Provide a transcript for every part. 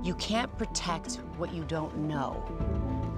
You can't protect what you don't know.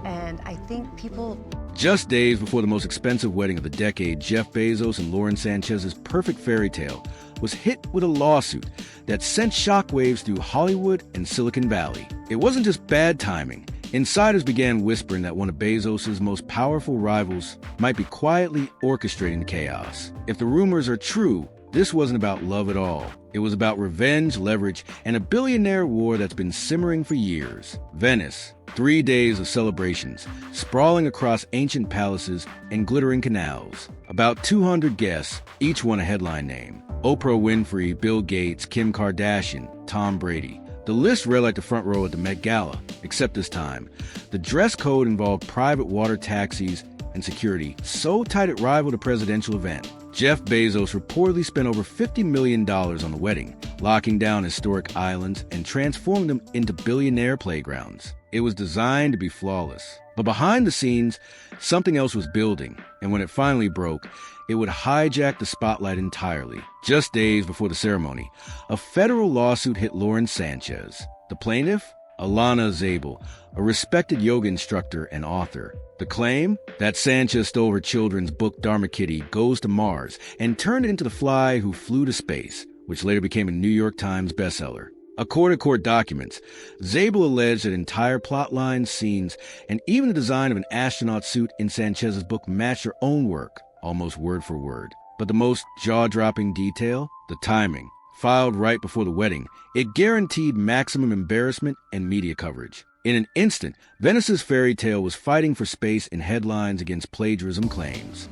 And I think people... Just days before the most expensive wedding of the decade, Jeff Bezos and Lauren Sanchez's perfect fairy tale was hit with a lawsuit that sent shockwaves through Hollywood and Silicon Valley. It wasn't just bad timing. Insiders began whispering that one of Bezos' most powerful rivals might be quietly orchestrating the chaos. If the rumors are true, this wasn't about love at all. It was about revenge, leverage, and a billionaire war that's been simmering for years. Venice, 3 days of celebrations, sprawling across ancient palaces and glittering canals. About 200 guests, each one a headline name. Oprah Winfrey, Bill Gates, Kim Kardashian, Tom Brady. The list read like the front row at the Met Gala, except this time. The dress code involved private water taxis and security so tight it rivaled a presidential event. Jeff Bezos reportedly spent over $50 million on the wedding, locking down historic islands and transforming them into billionaire playgrounds. It was designed to be flawless. But behind the scenes, something else was building, and when it finally broke, it would hijack the spotlight entirely. Just days before the ceremony, a federal lawsuit hit Lauren Sanchez. The plaintiff? Alana Zabel, a respected yoga instructor and author. The claim? That Sanchez stole her children's book Dharma Kitty Goes to Mars and turned it into The Fly Who Flew to Space, which later became a New York Times bestseller. According to court documents, Zabel alleged that entire plot lines, scenes, and even the design of an astronaut suit in Sanchez's book matched her own work, almost word for word. But the most jaw-dropping detail? The timing. Filed right before the wedding, it guaranteed maximum embarrassment and media coverage. In an instant, Venice's fairy tale was fighting for space in headlines against plagiarism claims.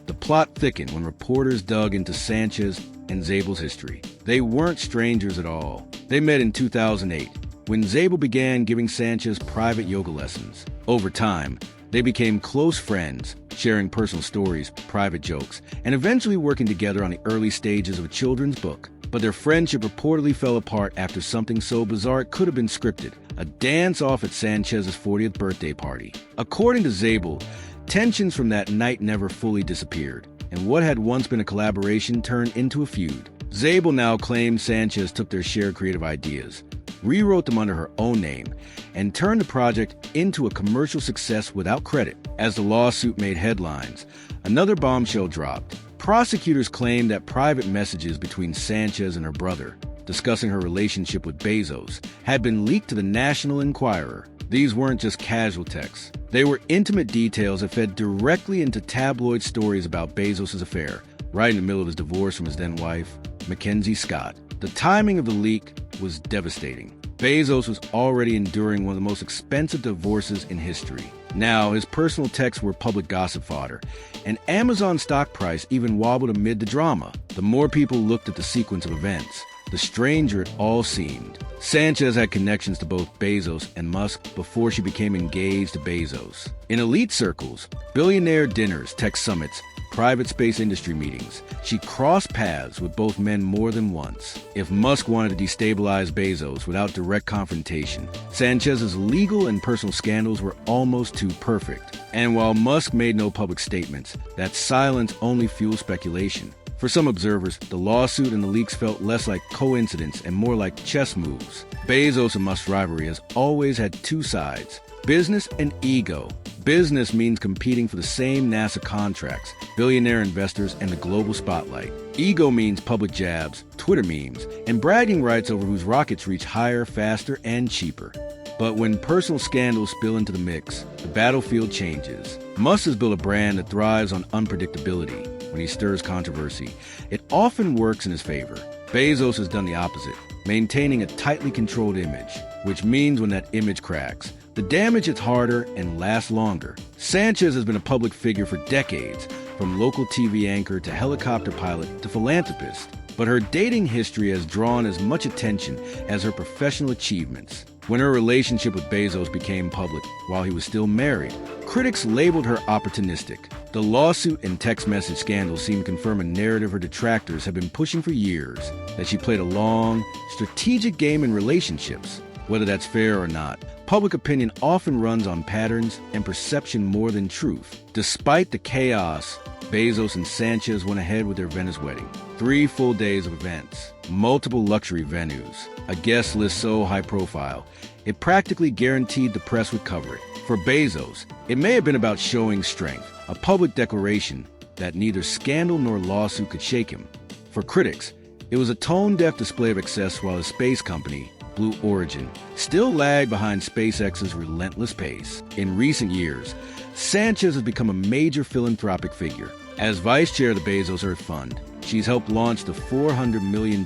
The plot thickened when reporters dug into Sanchez and Zabel's history. They weren't strangers at all. They met in 2008, when Zabel began giving Sanchez private yoga lessons. Over time, they became close friends, sharing personal stories, private jokes, and eventually working together on the early stages of a children's book. But their friendship reportedly fell apart after something so bizarre it could have been scripted: a dance-off at Sanchez's 40th birthday party. According to Zabel, tensions from that night never fully disappeared, and what had once been a collaboration turned into a feud. Zabel now claims Sanchez took their shared creative ideas, rewrote them under her own name, and turned the project into a commercial success without credit. As the lawsuit made headlines, another bombshell dropped. Prosecutors claimed that private messages between Sanchez and her brother, discussing her relationship with Bezos, had been leaked to the National Enquirer. These weren't just casual texts. They were intimate details that fed directly into tabloid stories about Bezos' affair, right in the middle of his divorce from his then-wife, Mackenzie Scott. The timing of the leak was devastating. Bezos was already enduring one of the most expensive divorces in history. Now, his personal texts were public gossip fodder, and Amazon's stock price even wobbled amid the drama. The more people looked at the sequence of events, the stranger it all seemed. Sanchez had connections to both Bezos and Musk before she became engaged to Bezos. In elite circles, billionaire dinners, tech summits, private space industry meetings, she crossed paths with both men more than once. If Musk wanted to destabilize Bezos without direct confrontation, Sanchez's legal and personal scandals were almost too perfect. And while Musk made no public statements, that silence only fueled speculation. For some observers, the lawsuit and the leaks felt less like coincidence and more like chess moves. Bezos and Musk's rivalry has always had two sides: business and ego. Business means competing for the same NASA contracts, billionaire investors, and the global spotlight. Ego means public jabs, Twitter memes, and bragging rights over whose rockets reach higher, faster, and cheaper. But when personal scandals spill into the mix, the battlefield changes. Musk has built a brand that thrives on unpredictability. When he stirs controversy, it often works in his favor. Bezos has done the opposite, maintaining a tightly controlled image, which means when that image cracks, the damage hits harder and lasts longer. Sanchez has been a public figure for decades, from local TV anchor to helicopter pilot to philanthropist. But her dating history has drawn as much attention as her professional achievements. When her relationship with Bezos became public while he was still married, critics labeled her opportunistic. The lawsuit and text message scandal seem to confirm a narrative her detractors have been pushing for years, that she played a long, strategic game in relationships. Whether that's fair or not, Public opinion often runs on patterns and perception more than truth. Despite the chaos, Bezos and Sanchez went ahead with their Venice wedding. 3 full days of events, multiple luxury venues, a guest list so high profile, it practically guaranteed the press would cover it. For Bezos, it may have been about showing strength, a public declaration that neither scandal nor lawsuit could shake him. For critics, it was a tone-deaf display of excess while his space company, Blue Origin, still lagged behind SpaceX's relentless pace. In recent years, Sanchez has become a major philanthropic figure. As vice chair of the Bezos Earth Fund, she's helped launch the $400 million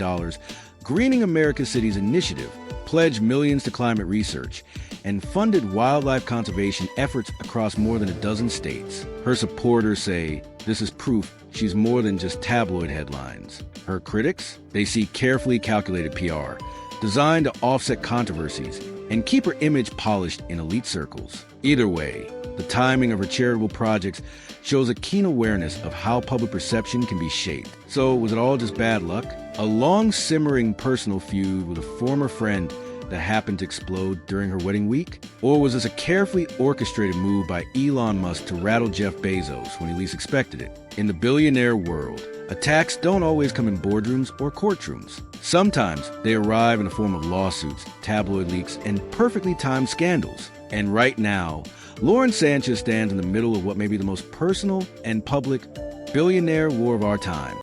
Greening America's Cities initiative, pledged millions to climate research, and funded wildlife conservation efforts across more than a dozen states. Her supporters say this is proof she's more than just tabloid headlines. Her critics, they see carefully calculated PR, designed to offset controversies and keep her image polished in elite circles. Either way, the timing of her charitable projects shows a keen awareness of how public perception can be shaped. So was it all just bad luck? A long-simmering personal feud with a former friend that happened to explode during her wedding week? Or was this a carefully orchestrated move by Elon Musk to rattle Jeff Bezos when he least expected it? In the billionaire world, attacks don't always come in boardrooms or courtrooms. Sometimes they arrive in the form of lawsuits, tabloid leaks, and perfectly timed scandals. And right now, Lauren Sanchez stands in the middle of what may be the most personal and public billionaire war of our time.